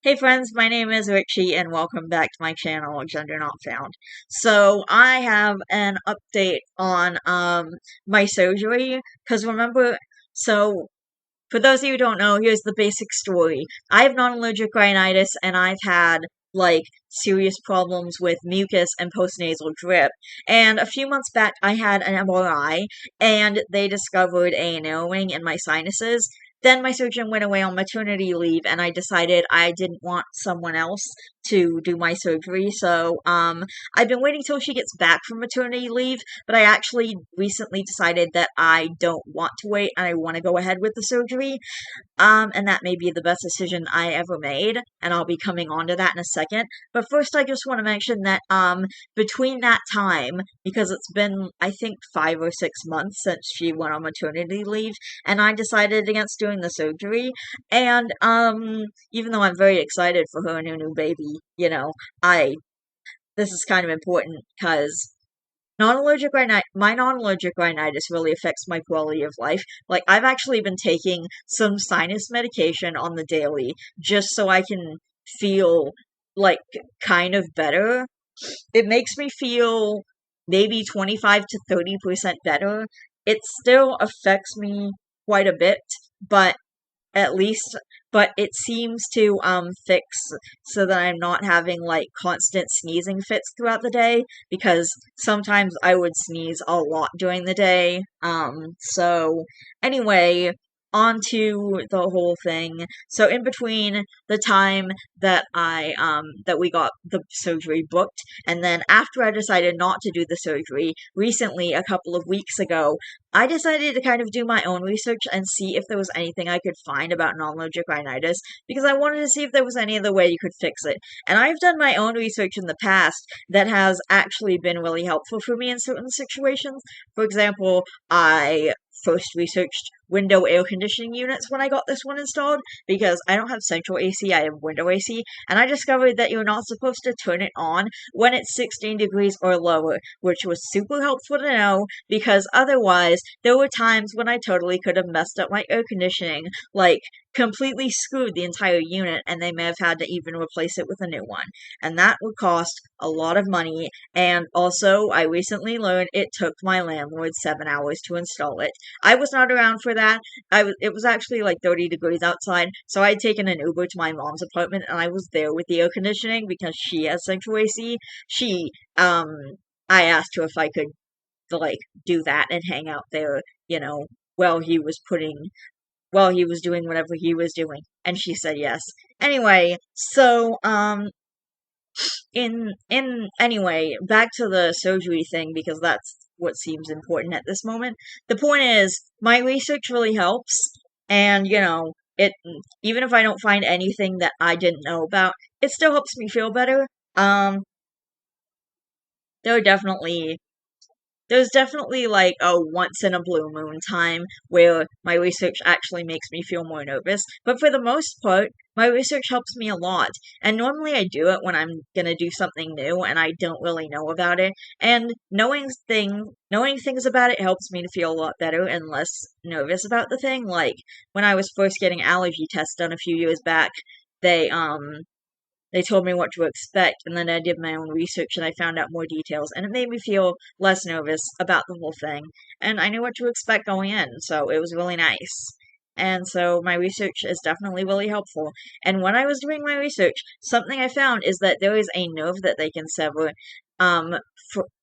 Hey friends, my name is Richie and welcome back to my channel, Gender Not Found. So I have an update on my surgery, because remember, so for those of you who don't know, here's the basic story. I have non-allergic rhinitis and I've had serious problems with mucus and postnasal drip. And a few months back I had an MRI and they discovered a narrowing in my sinuses. Then my surgeon went away on maternity leave and I decided I didn't want someone else to do my surgery. So I've been waiting till she gets back from maternity leave, but I actually recently decided that I don't want to wait and I want to go ahead with the surgery. And that may be the best decision I ever made, and I'll be coming on to that in a second. But first, I just want to mention that, between that time, because it's been, I think, 5 or 6 months since she went on maternity leave, and I decided against doing the surgery, and, even though I'm very excited for her and her new baby, this is kind of important, because my non-allergic rhinitis really affects my quality of life. Like, I've actually been taking some sinus medication on the daily just so I can feel, like, kind of better. It makes me feel maybe 25 to 30% better. It still affects me quite a bit, but at least, but it seems to fix so that I'm not having like constant sneezing fits throughout the day, because sometimes I would sneeze a lot during the day. So anyway, on to the whole thing. So in between the time that that we got the surgery booked, and then after I decided not to do the surgery, recently, a couple of weeks ago, I decided to kind of do my own research and see if there was anything I could find about non-allergic rhinitis, because I wanted to see if there was any other way you could fix it. And I've done my own research in the past that has actually been really helpful for me in certain situations. For example, I first researched window air conditioning units when I got this one installed, because I don't have central AC, I have window AC, and I discovered that you're not supposed to turn it on when it's 16 degrees or lower, which was super helpful to know, because otherwise there were times when I totally could have messed up my air conditioning, like completely screwed the entire unit, and they may have had to even replace it with a new one. And that would cost a lot of money, and also I recently learned it took my landlord 7 hours to install it. I was not around for that. It was actually like 30 degrees outside, so I had taken an Uber to my mom's apartment and I was there with the air conditioning because she has central AC. I asked her if I could like do that and hang out there, while he was doing whatever he was doing, and she said yes. Anyway, so anyway, back to the surgery thing, because that's what seems important at this moment. The point is, my research really helps, and it, even if I don't find anything that I didn't know about, it still helps me feel better. There are definitely There's definitely like a once in a blue moon time where my research actually makes me feel more nervous, but for the most part, my research helps me a lot. And normally I do it when I'm gonna do something new and I don't really know about it. And knowing things about it helps me to feel a lot better and less nervous about the thing. Like when I was first getting allergy tests done a few years back, they they told me what to expect, and then I did my own research and I found out more details, and it made me feel less nervous about the whole thing. And I knew what to expect going in, so it was really nice. And so my research is definitely really helpful. And when I was doing my research, something I found is that there is a nerve that they can sever, um,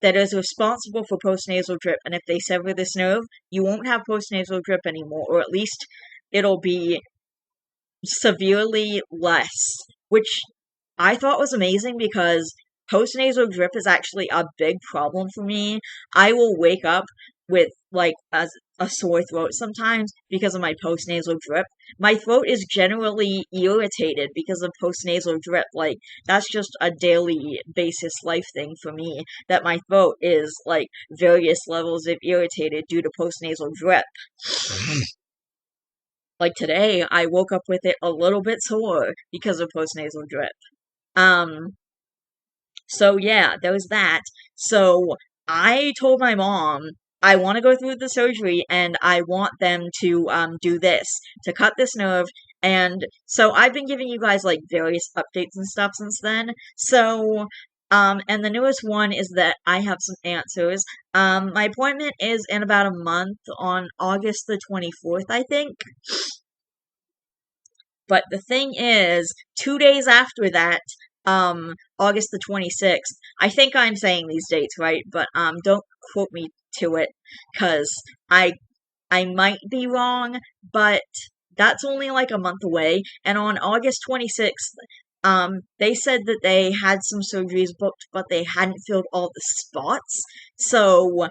that is responsible for postnasal drip. And if they sever this nerve, you won't have postnasal drip anymore, or at least it'll be severely less, which I thought was amazing, because postnasal drip is actually a big problem for me. I will wake up with like a sore throat sometimes because of my postnasal drip. My throat is generally irritated because of postnasal drip. Like, that's just a daily basis life thing for me, that my throat is like various levels of irritated due to postnasal drip. Like today, I woke up with it a little bit sore because of postnasal drip. Um, so yeah, there was that. So I told my mom I want to go through the surgery and I want them to do this, to cut this nerve And so I've been giving you guys like various updates and stuff since then. So, and the newest one is that I have some answers. My appointment is in about a month on August the 24th, I think. But the thing is, 2 days after that, August the 26th, I think I'm saying these dates right, but don't quote me to it, because I I might be wrong, but that's only like a month away. And on August 26th, they said that they had some surgeries booked, but they hadn't filled all the spots. So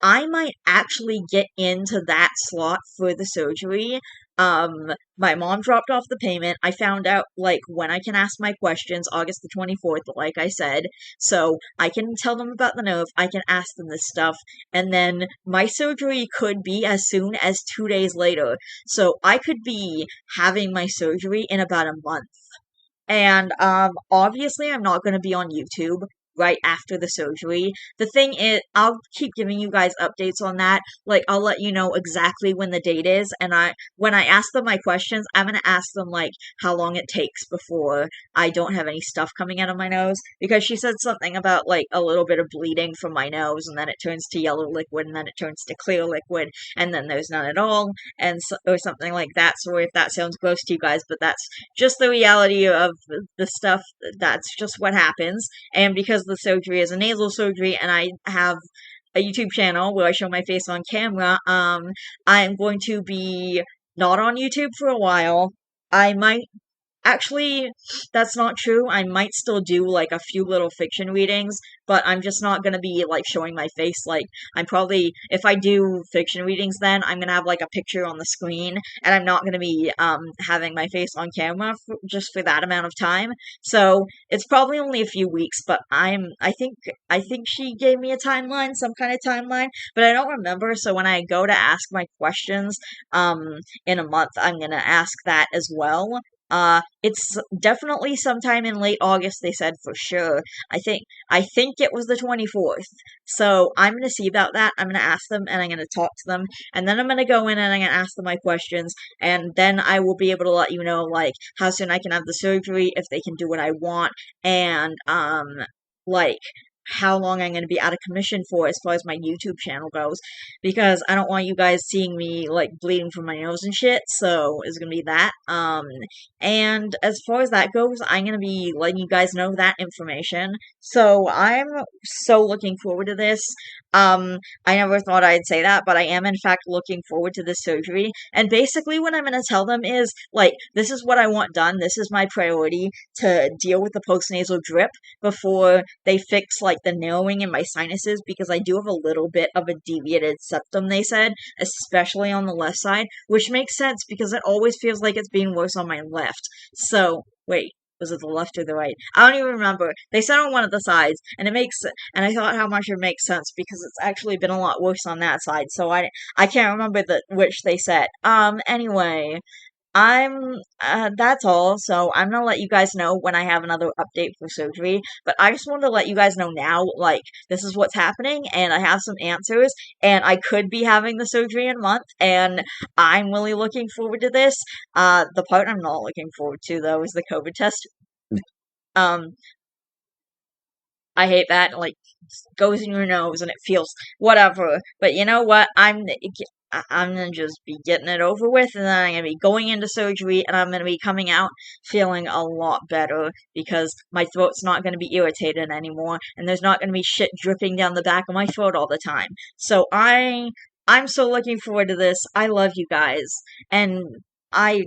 I might actually get into that slot for the surgery. My mom dropped off the payment. I found out, like, when I can ask my questions, August the 24th, like I said. So I can tell them about the nerve, I can ask them this stuff, and then my surgery could be as soon as 2 days later. So I could be having my surgery in about a month. And obviously I'm not going to be on YouTube right after the surgery. The thing is, I'll keep giving you guys updates on that. Like, I'll let you know exactly when the date is, and when I ask them my questions, I'm going to ask them like how long it takes before I don't have any stuff coming out of my nose, because she said something about like a little bit of bleeding from my nose, and then it turns to yellow liquid, and then it turns to clear liquid, and then there's none at all, and so, or something like that. So if that sounds gross to you guys, but that's just the reality of the stuff. That's just what happens. And because the surgery is a nasal surgery, and I have a YouTube channel where I show my face on camera, I'm going to be not on YouTube for a while. I might Actually, that's not true. I might still do like a few little fiction readings, but I'm just not gonna be like showing my face. Like, I'm probably, if I do fiction readings, then I'm gonna have like a picture on the screen, and I'm not gonna be having my face on camera just for that amount of time. So it's probably only a few weeks, but I think she gave me a timeline, some kind of timeline, but I don't remember. So when I go to ask my questions in a month, I'm gonna ask that as well. It's definitely sometime in late August, they said for sure. I think it was the 24th. So I'm gonna see about that. I'm gonna ask them, and I'm gonna talk to them, and then I'm gonna go in and I'm gonna ask them my questions, and then I will be able to let you know like how soon I can have the surgery, if they can do what I want, and like how long I'm going to be out of commission for as far as my YouTube channel goes, because I don't want you guys seeing me like bleeding from my nose and shit. So it's going to be that. And as far as that goes, I'm going to be letting you guys know that information. So I'm so looking forward to this. I never thought I'd say that, but I am in fact looking forward to this surgery. And basically what I'm going to tell them is, like, this is what I want done. This is my priority, to deal with the postnasal drip before they fix, like, the narrowing in my sinuses, because I do have a little bit of a deviated septum, they said, especially on the left side, which makes sense because it always feels like it's being worse on my left. So, wait. Was it the left or the right? I don't even remember. They said on one of the sides, and and I thought how much it makes sense because it's actually been a lot worse on that side. So I can't remember which they said. Anyway, that's all. So I'm gonna let you guys know when I have another update for surgery. But I just wanted to let you guys know now, like, this is what's happening, and I have some answers, and I could be having the surgery in a month, and I'm really looking forward to this. The part I'm not looking forward to, though, is the COVID test. Um, I hate that. Like, goes in your nose and it feels whatever. But you know what? I'm gonna just be getting it over with, and then I'm gonna be going into surgery, and I'm gonna be coming out feeling a lot better because my throat's not gonna be irritated anymore, and there's not gonna be shit dripping down the back of my throat all the time. So I'm so looking forward to this. I love you guys, and I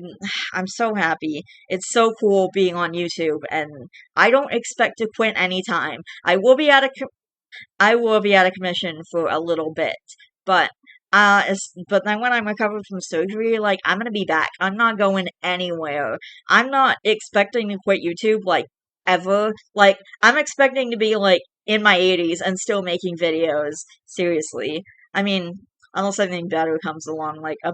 I'm so happy. It's so cool being on YouTube, and I don't expect to quit anytime. I will be out of commission for a little bit, but but then when I'm recovered from surgery, like, I'm gonna be back. I'm not going anywhere. I'm not expecting to quit YouTube, like, ever. Like, I'm expecting to be like in my 80s and still making videos. Seriously. I mean, unless something better comes along, like a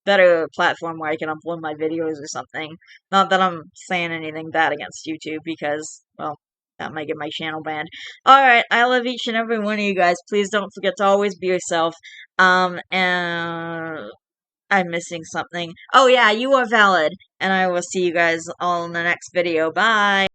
better platform where I can upload my videos or something. Not that I'm saying anything bad against YouTube, because, well, that might get my channel banned. Alright, I love each and every one of you guys. Please don't forget to always be yourself. And I'm missing something. Oh yeah, you are valid. And I will see you guys all in the next video. Bye!